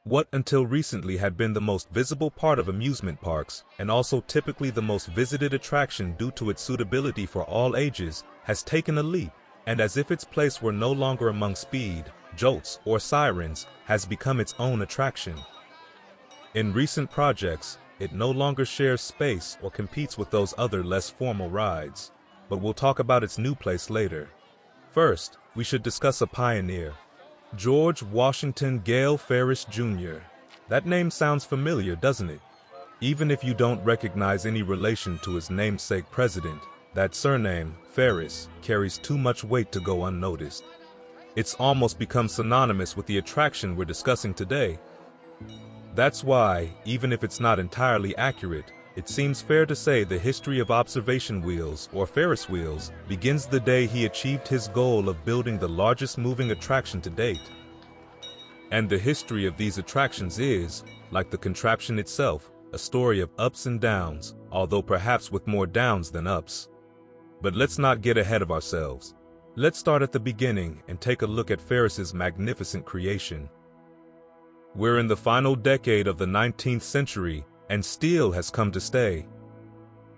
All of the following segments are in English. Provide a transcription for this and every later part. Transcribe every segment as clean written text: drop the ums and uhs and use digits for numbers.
What until recently had been the most visible part of amusement parks, and also typically the most visited attraction due to its suitability for all ages, has taken a leap, and as if its place were no longer among speed, jolts, or sirens, has become its own attraction. In recent projects, it no longer shares space or competes with those other less formal rides, but we'll talk about its new place later. First, we should discuss a pioneer. George Washington Gale Ferris Jr. That name sounds familiar, doesn't it? Even if you don't recognize any relation to his namesake president, that surname, Ferris, carries too much weight to go unnoticed. It's almost become synonymous with the attraction we're discussing today. That's why, even if it's not entirely accurate, it seems fair to say the history of observation wheels, or Ferris wheels, begins the day he achieved his goal of building the largest moving attraction to date. And the history of these attractions is, like the contraption itself, a story of ups and downs, although perhaps with more downs than ups. But let's not get ahead of ourselves. Let's start at the beginning and take a look at Ferris's magnificent creation. We're in the final decade of the 19th century, and steel has come to stay.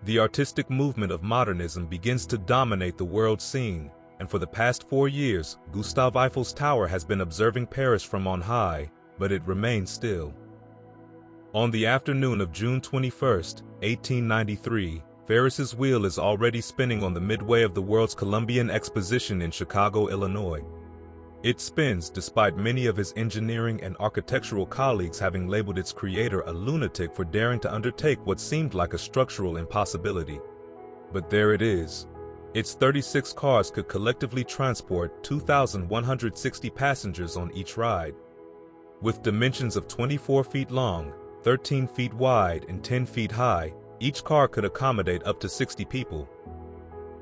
The artistic movement of modernism begins to dominate the world scene, and for the past 4 years, Gustave Eiffel's tower has been observing Paris from on high, but it remains still. On the afternoon of June 21, 1893, Ferris's wheel is already spinning on the midway of the World's Columbian Exposition in Chicago, Illinois. It spins despite many of his engineering and architectural colleagues having labeled its creator a lunatic for daring to undertake what seemed like a structural impossibility. But there it is. Its 36 cars could collectively transport 2,160 passengers on each ride. With dimensions of 24 feet long, 13 feet wide, and 10 feet high, each car could accommodate up to 60 people.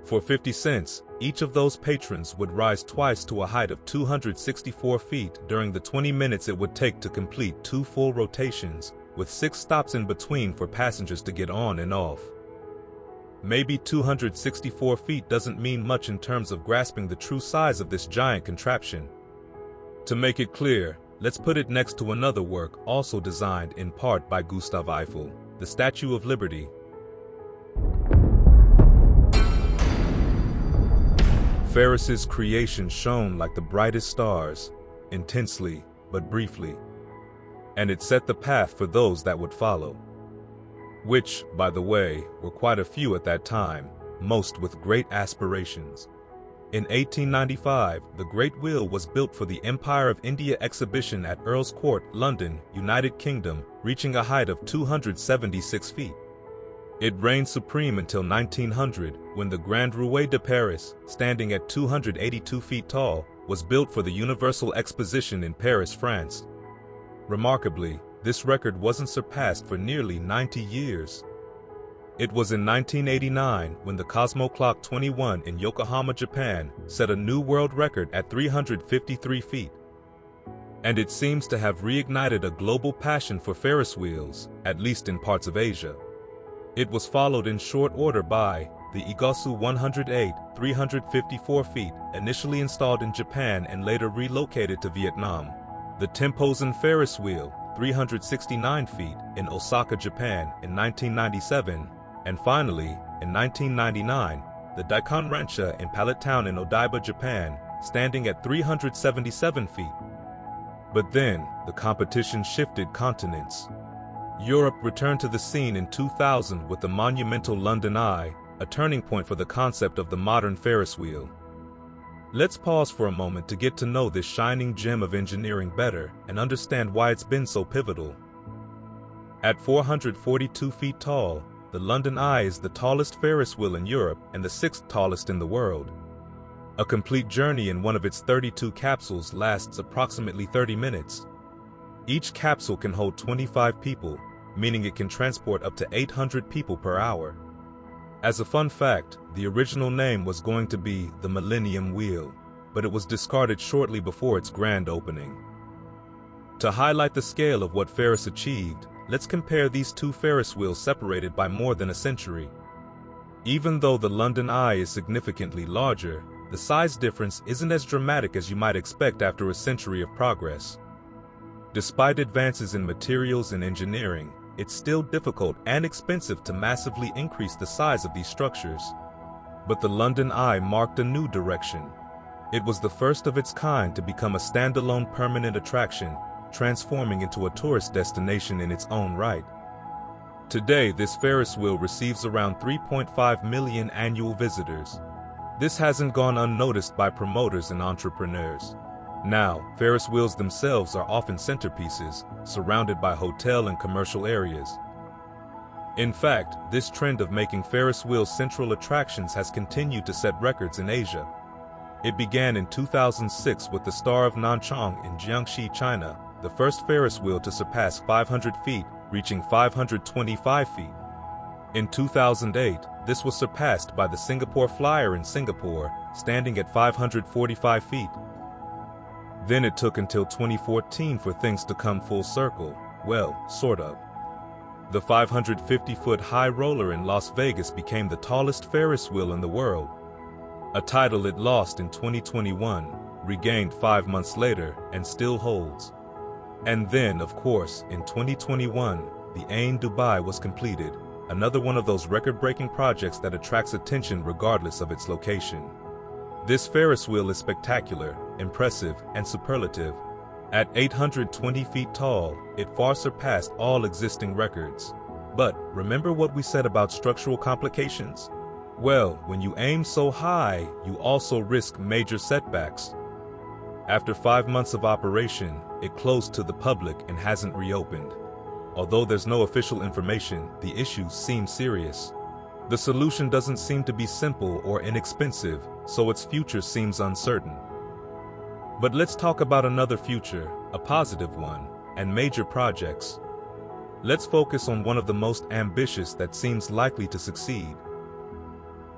For 50 cents, each of those patrons would rise twice to a height of 264 feet during the 20 minutes it would take to complete 2 full rotations, with 6 stops in between for passengers to get on and off. Maybe 264 feet doesn't mean much in terms of grasping the true size of this giant contraption. To make it clear, let's put it next to another work also designed in part by Gustave Eiffel, the Statue of Liberty. Ferris's creation shone like the brightest stars, intensely but briefly, and it set the path for those that would follow. Which, by the way, were quite a few at that time, most with great aspirations. In 1895, the Great Wheel was built for the Empire of India exhibition at Earl's Court, London, United Kingdom, reaching a height of 276 feet. It reigned supreme until 1900, when the Grand Rouet de Paris, standing at 282 feet tall, was built for the Universal Exposition in Paris, France. Remarkably, this record wasn't surpassed for nearly 90 years. It was in 1989 when the Cosmo Clock 21 in Yokohama, Japan, set a new world record at 353 feet. And it seems to have reignited a global passion for Ferris wheels, at least in parts of Asia. It was followed in short order by the Iguazu 108, 354 feet, initially installed in Japan and later relocated to Vietnam, the Tempozen Ferris wheel, 369 feet, in Osaka, Japan in 1997, and finally, in 1999, the Daikon Rancha in Pallet Town in Odaiba, Japan, standing at 377 feet. But then, the competition shifted continents. Europe returned to the scene in 2000 with the monumental London Eye, a turning point for the concept of the modern Ferris wheel. Let's pause for a moment to get to know this shining gem of engineering better and understand why it's been so pivotal. At 442 feet tall, the London Eye is the tallest Ferris wheel in Europe and the 6th tallest in the world. A complete journey in one of its 32 capsules lasts approximately 30 minutes. Each capsule can hold 25 people, meaning it can transport up to 800 people per hour. As a fun fact, the original name was going to be the Millennium Wheel, but it was discarded shortly before its grand opening. To highlight the scale of what Ferris achieved, let's compare these two Ferris wheels separated by more than a century. Even though the London Eye is significantly larger, the size difference isn't as dramatic as you might expect after a century of progress. Despite advances in materials and engineering, it's still difficult and expensive to massively increase the size of these structures. But the London Eye marked a new direction. It was the first of its kind to become a standalone permanent attraction, transforming into a tourist destination in its own right. Today, this Ferris wheel receives around 3.5 million annual visitors. This hasn't gone unnoticed by promoters and entrepreneurs. Now, Ferris wheels themselves are often centerpieces, surrounded by hotel and commercial areas. In fact, this trend of making Ferris wheels central attractions has continued to set records in Asia. It began in 2006 with the Star of Nanchang in Jiangxi, China, the first Ferris wheel to surpass 500 feet, reaching 525 feet. In 2008, this was surpassed by the Singapore Flyer in Singapore, standing at 545 feet. Then it took until 2014 for things to come full circle, well, sort of. The 550-foot high roller in Las Vegas became the tallest Ferris wheel in the world, a title it lost in 2021, regained 5 months later, and still holds. And then, of course, in 2021, the Ain Dubai was completed, another one of those record-breaking projects that attracts attention regardless of its location. This Ferris wheel is spectacular, impressive, and superlative. At 820 feet tall, it far surpassed all existing records. But remember what we said about structural complications? Well, when you aim so high, you also risk major setbacks. After 5 months of operation, it closed to the public and hasn't reopened. Although there's no official information, the issue seems serious. The solution doesn't seem to be simple or inexpensive, so its future seems uncertain. But let's talk about another future, a positive one, and major projects. Let's focus on one of the most ambitious that seems likely to succeed.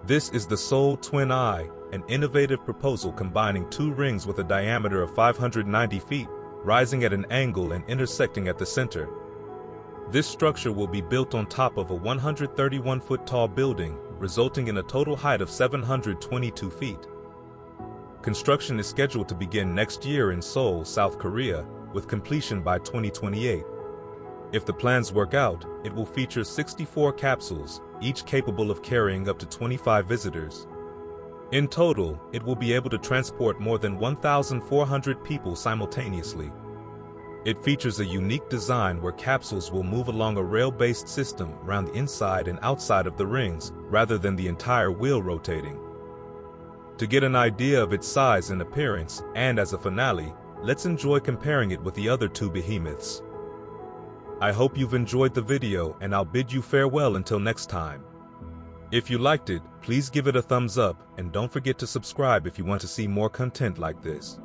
This is the Seoul Twin Eye, an innovative proposal combining 2 rings with a diameter of 590 feet, rising at an angle and intersecting at the center. This structure will be built on top of a 131-foot-tall building, resulting in a total height of 722 feet. Construction is scheduled to begin next year in Seoul, South Korea, with completion by 2028. If the plans work out, it will feature 64 capsules, each capable of carrying up to 25 visitors. In total, it will be able to transport more than 1,400 people simultaneously. It features a unique design where capsules will move along a rail-based system around the inside and outside of the rings, rather than the entire wheel rotating. To get an idea of its size and appearance, and as a finale, let's enjoy comparing it with the other 2 behemoths. I hope you've enjoyed the video, and I'll bid you farewell until next time. If you liked it, please give it a thumbs up, and don't forget to subscribe if you want to see more content like this.